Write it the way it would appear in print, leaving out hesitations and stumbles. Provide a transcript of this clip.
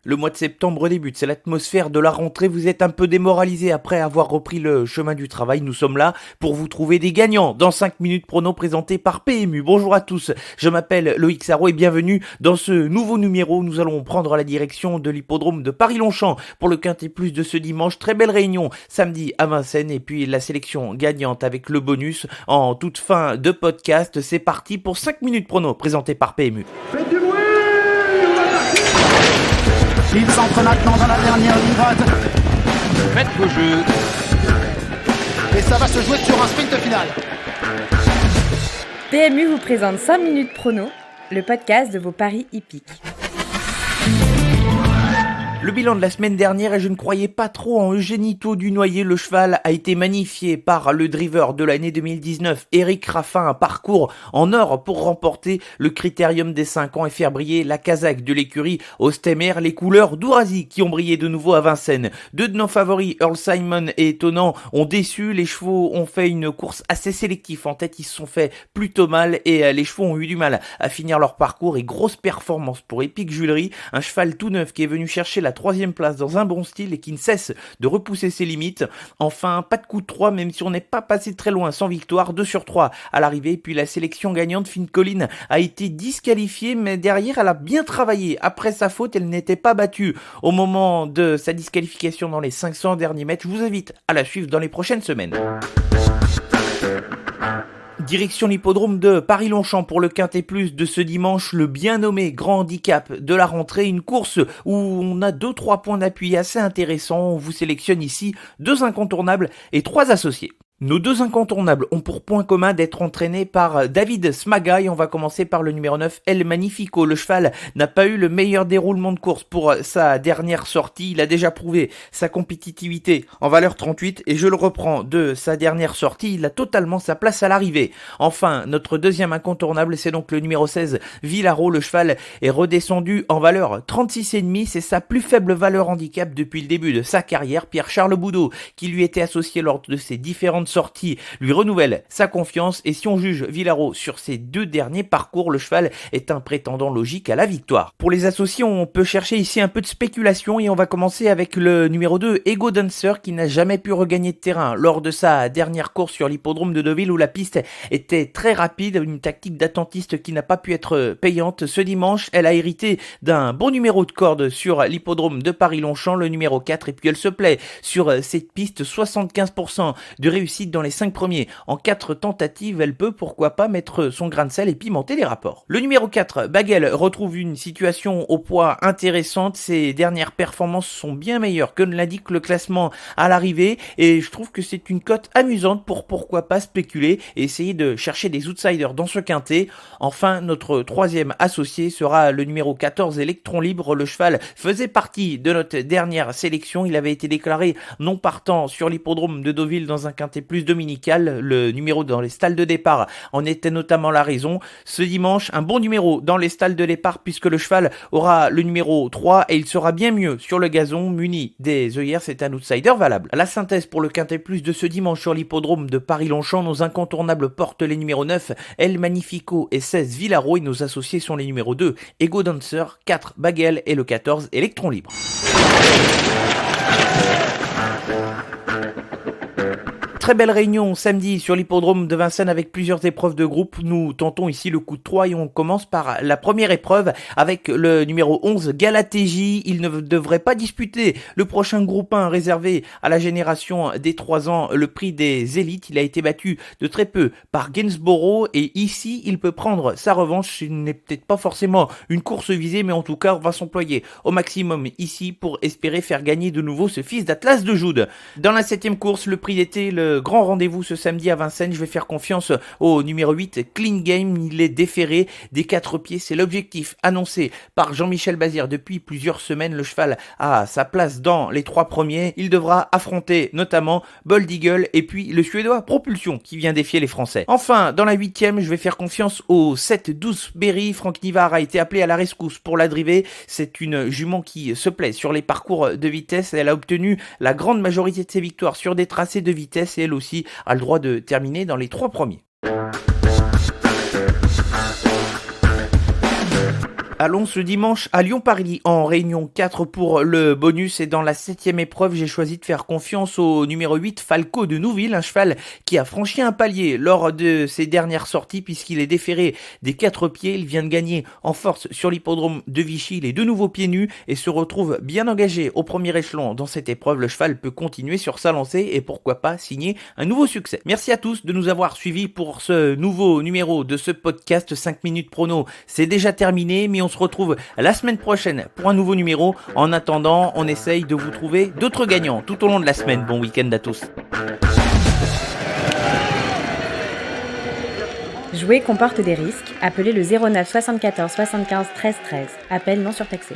Le mois de septembre débute, c'est l'atmosphère de la rentrée, vous êtes un peu démoralisé après avoir repris le chemin du travail. Nous sommes là pour vous trouver des gagnants dans 5 minutes prono présenté par PMU. Bonjour à tous, je m'appelle Loïc Sarro et bienvenue dans ce nouveau numéro. Nous allons prendre la direction de l'hippodrome de Paris-Longchamp pour le Quintet Plus de ce dimanche. Très belle réunion samedi à Vincennes et puis la sélection gagnante avec le bonus en toute fin de podcast. C'est parti pour 5 minutes prono présenté par PMU. Faites du bruit! Il s'entre maintenant dans la dernière ligne droite. Faites vos jeux. Et ça va se jouer sur un sprint final. PMU vous présente 5 minutes prono, le podcast de vos paris hippiques. Le bilan de la semaine dernière et je ne croyais pas trop en Eugenito Dunoyer. Le cheval a été magnifié par le driver de l'année 2019, Eric Raffin, un parcours en or pour remporter le critérium des 5 ans et faire briller la Kazakh de l'écurie Ostemer, les couleurs d'Ourazi qui ont brillé de nouveau à Vincennes. Deux de nos favoris, Earl Simon et Étonnant, ont déçu. Les chevaux ont fait une course assez sélective. En tête, ils se sont fait plutôt mal et les chevaux ont eu du mal à finir leur parcours et grosse performance pour Epic Julery, un cheval tout neuf qui est venu chercher la 3e place dans un bon style et qui ne cesse de repousser ses limites. Enfin, pas de coup de 3, même si on n'est pas passé très loin sans victoire, 2 sur 3 à l'arrivée. Puis la sélection gagnante, Finn Collin, a été disqualifiée, mais derrière, elle a bien travaillé. Après sa faute, elle n'était pas battue au moment de sa disqualification dans les 500 derniers mètres. Je vous invite à la suivre dans les prochaines semaines. Direction l'hippodrome de Paris-Longchamp pour le Quintet Plus de ce dimanche, le bien nommé grand handicap de la rentrée, une course où on a 2-3 points d'appui assez intéressants. On vous sélectionne ici 2 incontournables et 3 associés. Nos 2 incontournables ont pour point commun d'être entraînés par David Smagai. On va commencer par le numéro 9, El Magnifico. Le cheval n'a pas eu le meilleur déroulement de course pour sa dernière sortie. Il a déjà prouvé sa compétitivité en valeur 38 et je le reprends de sa dernière sortie. Il a totalement sa place à l'arrivée. Enfin, notre deuxième incontournable, c'est donc le numéro 16, Villaro. Le cheval est redescendu en valeur 36,5. C'est sa plus faible valeur handicap depuis le début de sa carrière. Pierre-Charles Boudot, qui lui était associé lors de ses différentes sortie lui renouvelle sa confiance et si on juge Villaro sur ses 2 derniers parcours, le cheval est un prétendant logique à la victoire. Pour les associés, on peut chercher ici un peu de spéculation et on va commencer avec le numéro 2, Ego Dancer, qui n'a jamais pu regagner de terrain lors de sa dernière course sur l'hippodrome de Deauville où la piste était très rapide, une tactique d'attentiste qui n'a pas pu être payante. Ce dimanche, elle a hérité d'un bon numéro de corde sur l'hippodrome de Paris-Longchamp, le numéro 4, et puis elle se plaît sur cette piste, 75% de réussite dans les 5 premiers. En 4 tentatives, elle peut pourquoi pas mettre son grain de sel et pimenter les rapports. Le numéro 4, Bagel, retrouve une situation au poids intéressante. Ses dernières performances sont bien meilleures que ne l'indique le classement à l'arrivée et je trouve que c'est une cote amusante pour pourquoi pas spéculer et essayer de chercher des outsiders dans ce quintet. Enfin, notre troisième associé sera le numéro 14, Electron Libre. Le cheval faisait partie de notre dernière sélection. Il avait été déclaré non partant sur l'hippodrome de Deauville dans un quintet plus dominical. Le numéro dans les stalles de départ en était notamment la raison. Ce dimanche, un bon numéro dans les stalles de départ puisque le cheval aura le numéro 3 et il sera bien mieux sur le gazon muni des œillères. C'est un outsider valable. La synthèse pour le Quintet Plus de ce dimanche sur l'hippodrome de Paris-Longchamp, nos incontournables portent les numéros 9, El Magnifico et 16, Villaro, et nos associés sont les numéros 2, Ego Dancer, 4, Bagel et le 14, Electron Libre. Très belle réunion samedi sur l'hippodrome de Vincennes avec plusieurs épreuves de groupe. Nous tentons ici le coup de 3 et on commence par la première épreuve avec le numéro 11, Galatéji. Il ne devrait pas disputer le prochain groupe 1 réservé à la génération des 3 ans, le prix des élites. Il a été battu de très peu par Gainsborough et ici il peut prendre sa revanche. Ce n'est peut-être pas forcément une course visée, mais en tout cas on va s'employer au maximum ici pour espérer faire gagner de nouveau ce fils d'Atlas de Joude. Dans la 7e course, le prix d'été, le grand rendez-vous ce samedi à Vincennes, je vais faire confiance au numéro 8, Clean Game. Il est déféré des 4 pieds, c'est l'objectif annoncé par Jean-Michel Bazir depuis plusieurs semaines. Le cheval a sa place dans les 3 premiers, il devra affronter notamment Bold Eagle et puis le suédois Propulsion qui vient défier les Français. Enfin, dans la 8e, je vais faire confiance au 7-12 Berry. Franck Nivard a été appelé à la rescousse pour la driver. C'est une jument qui se plaît sur les parcours de vitesse. Elle a obtenu la grande majorité de ses victoires sur des tracés de vitesse et elle aussi a le droit de terminer dans les 3 premiers. Allons ce dimanche à Lyon-Paris en réunion 4 pour le bonus et dans la 7e épreuve, j'ai choisi de faire confiance au numéro 8 Falco de Nouville, un cheval qui a franchi un palier lors de ses dernières sorties puisqu'il est déféré des 4 pieds. Il vient de gagner en force sur l'hippodrome de Vichy les 2 nouveaux pieds nus et se retrouve bien engagé au premier échelon dans cette épreuve. Le cheval peut continuer sur sa lancée et pourquoi pas signer un nouveau succès. Merci à tous de nous avoir suivis pour ce nouveau numéro de ce podcast 5 minutes prono. C'est déjà terminé mais on se retrouve la semaine prochaine pour un nouveau numéro. En attendant, on essaye de vous trouver d'autres gagnants tout au long de la semaine. Bon week-end à tous. Jouer comporte des risques. Appelez le 09 74 75 13 13. Appel non surtaxé.